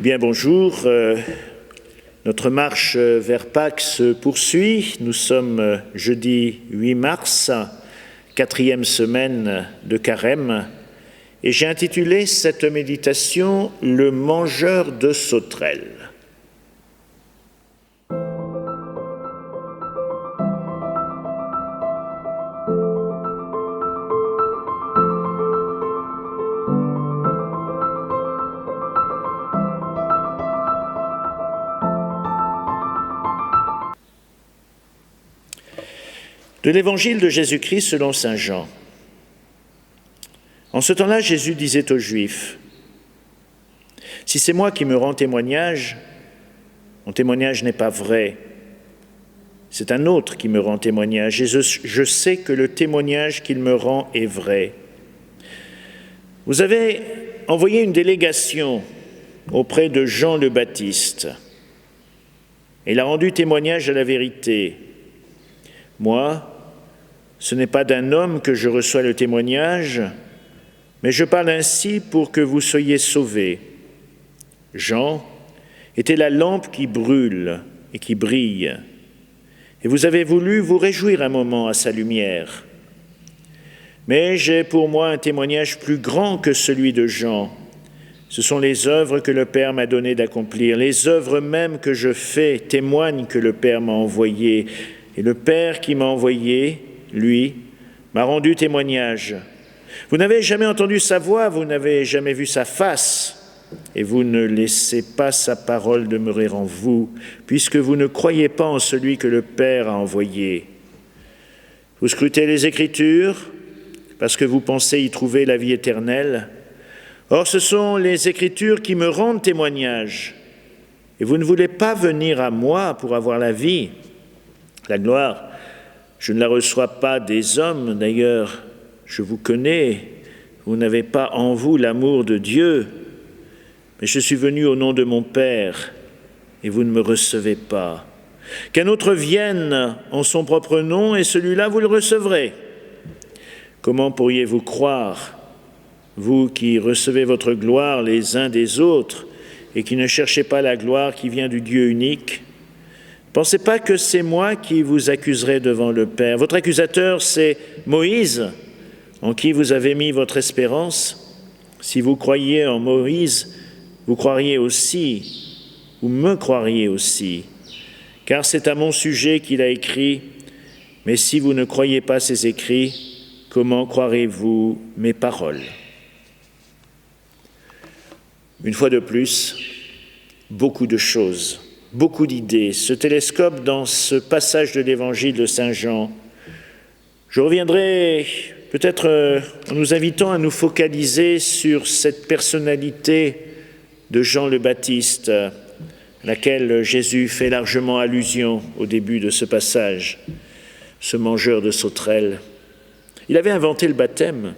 Eh bien, bonjour. Notre marche vers Pâques se poursuit. Nous sommes jeudi 8 mars, 4e semaine de Carême, et j'ai intitulé cette méditation « Le mangeur de sauterelles ». De l'évangile de Jésus-Christ selon saint Jean. En ce temps-là, Jésus disait aux Juifs, « Si c'est moi qui me rends témoignage, mon témoignage n'est pas vrai. C'est un autre qui me rend témoignage, et je sais que le témoignage qu'il me rend est vrai. Vous avez envoyé une délégation auprès de Jean le Baptiste. Il a rendu témoignage à la vérité. Moi, ce n'est pas d'un homme que je reçois le témoignage, mais je parle ainsi pour que vous soyez sauvés. Jean était la lampe qui brûle et qui brille, et vous avez voulu vous réjouir un moment à sa lumière. Mais j'ai pour moi un témoignage plus grand que celui de Jean. Ce sont les œuvres que le Père m'a donné d'accomplir. Les œuvres mêmes que je fais témoignent que le Père m'a envoyé. Et le Père qui m'a envoyé, lui, m'a rendu témoignage. Vous n'avez jamais entendu sa voix, vous n'avez jamais vu sa face, et vous ne laissez pas sa parole demeurer en vous, puisque vous ne croyez pas en celui que le Père a envoyé. Vous scrutez les Écritures, parce que vous pensez y trouver la vie éternelle. Or, ce sont les Écritures qui me rendent témoignage, et vous ne voulez pas venir à moi pour avoir la vie. La gloire, je ne la reçois pas des hommes, d'ailleurs, je vous connais, vous n'avez pas en vous l'amour de Dieu, mais je suis venu au nom de mon Père, et vous ne me recevez pas. Qu'un autre vienne en son propre nom, et celui-là vous le recevrez. Comment pourriez-vous croire, vous qui recevez votre gloire les uns des autres, et qui ne cherchez pas la gloire qui vient du Dieu unique ? Pensez pas que c'est moi qui vous accuserai devant le Père. Votre accusateur, c'est Moïse, en qui vous avez mis votre espérance. Si vous croyez en Moïse, vous croiriez aussi, ou me croiriez aussi, car c'est à mon sujet qu'il a écrit. Mais si vous ne croyez pas ces écrits, comment croirez-vous mes paroles ? Une fois de plus, beaucoup de choses. Beaucoup d'idées se télescopent dans ce passage de l'évangile de saint Jean. Je reviendrai peut-être en nous invitant à nous focaliser sur cette personnalité de Jean le Baptiste, à laquelle Jésus fait largement allusion au début de ce passage, ce mangeur de sauterelles. Il avait inventé le baptême.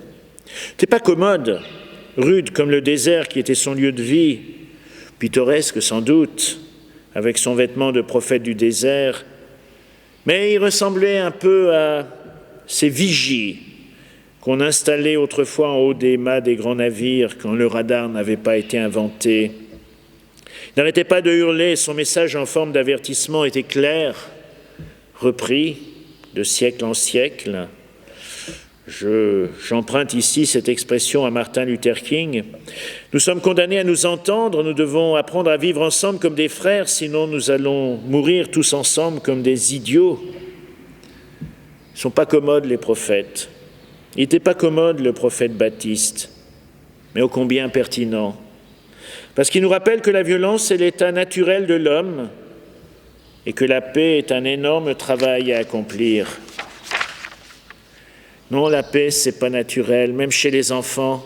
C'était pas commode, rude comme le désert qui était son lieu de vie, pittoresque sans doute, avec son vêtement de prophète du désert, mais il ressemblait un peu à ces vigies qu'on installait autrefois en haut des mâts des grands navires quand le radar n'avait pas été inventé. Il n'arrêtait pas de hurler, son message en forme d'avertissement était clair, repris de siècle en siècle. J'emprunte ici cette expression à Martin Luther King. Nous sommes condamnés à nous entendre, nous devons apprendre à vivre ensemble comme des frères, sinon nous allons mourir tous ensemble comme des idiots. Ils ne sont pas commodes les prophètes. Il n'était pas commode le prophète Baptiste, mais ô combien pertinent. Parce qu'il nous rappelle que la violence est l'état naturel de l'homme et que la paix est un énorme travail à accomplir. Non, la paix, c'est pas naturel, même chez les enfants.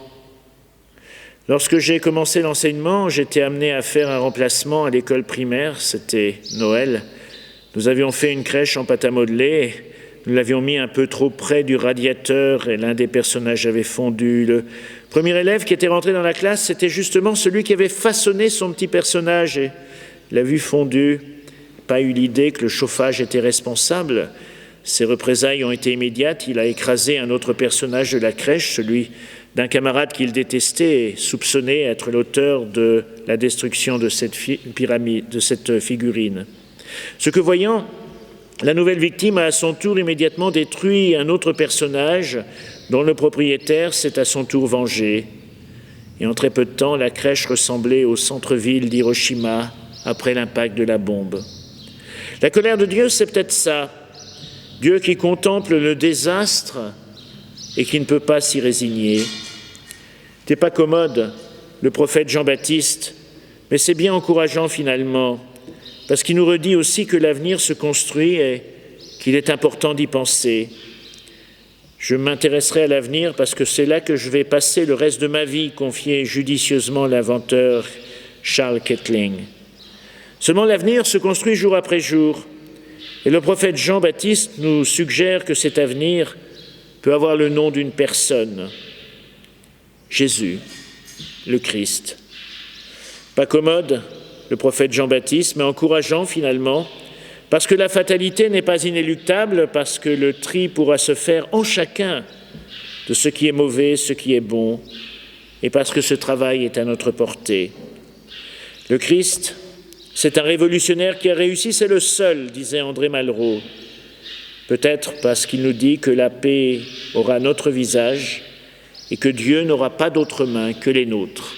Lorsque j'ai commencé l'enseignement, j'étais amené à faire un remplacement à l'école primaire, c'était Noël. Nous avions fait une crèche en pâte à modeler, nous l'avions mis un peu trop près du radiateur et l'un des personnages avait fondu. Le premier élève qui était rentré dans la classe, c'était justement celui qui avait façonné son petit personnage et l'a vu fondu, pas eu l'idée que le chauffage était responsable. Ses représailles ont été immédiates. Il a écrasé un autre personnage de la crèche, celui d'un camarade qu'il détestait et soupçonnait être l'auteur de la destruction de cette pyramide, de cette figurine. Ce que voyant, la nouvelle victime a à son tour immédiatement détruit un autre personnage dont le propriétaire s'est à son tour vengé. Et en très peu de temps, la crèche ressemblait au centre-ville d'Hiroshima après l'impact de la bombe. La colère de Dieu, c'est peut-être ça. Dieu qui contemple le désastre et qui ne peut pas s'y résigner. C'est pas commode, le prophète Jean-Baptiste, mais c'est bien encourageant finalement, parce qu'il nous redit aussi que l'avenir se construit et qu'il est important d'y penser. Je m'intéresserai à l'avenir parce que c'est là que je vais passer le reste de ma vie, confiait judicieusement l'inventeur Charles Kettling. Seulement l'avenir se construit jour après jour, et le prophète Jean-Baptiste nous suggère que cet avenir peut avoir le nom d'une personne, Jésus, le Christ. Pas commode, le prophète Jean-Baptiste, mais encourageant finalement, parce que la fatalité n'est pas inéluctable, parce que le tri pourra se faire en chacun de ce qui est mauvais, ce qui est bon, et parce que ce travail est à notre portée. Le Christ, c'est un révolutionnaire qui a réussi, c'est le seul, disait André Malraux. Peut-être parce qu'il nous dit que la paix aura notre visage et que Dieu n'aura pas d'autres mains que les nôtres.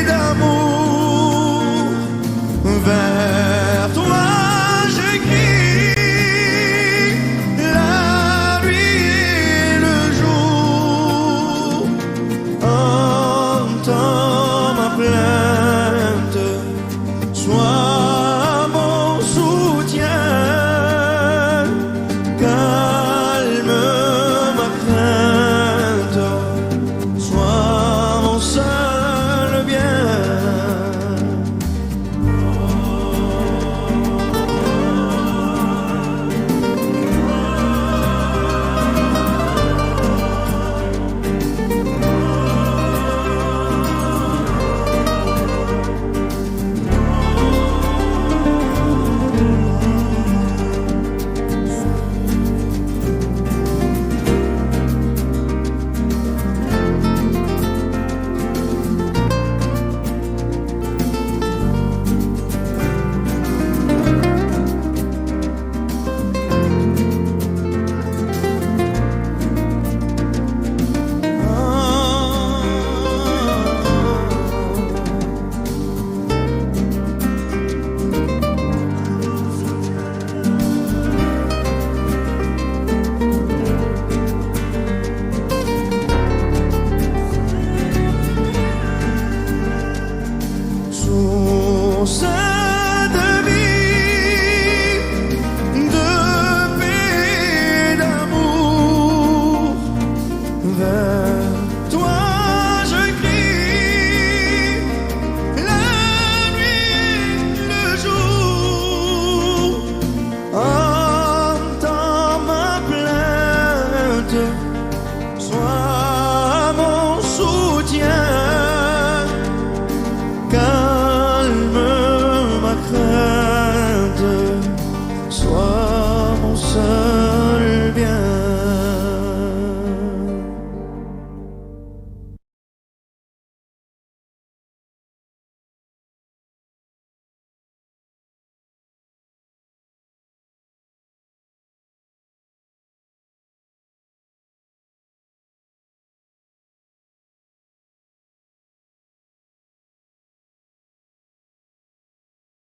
D'amour tiens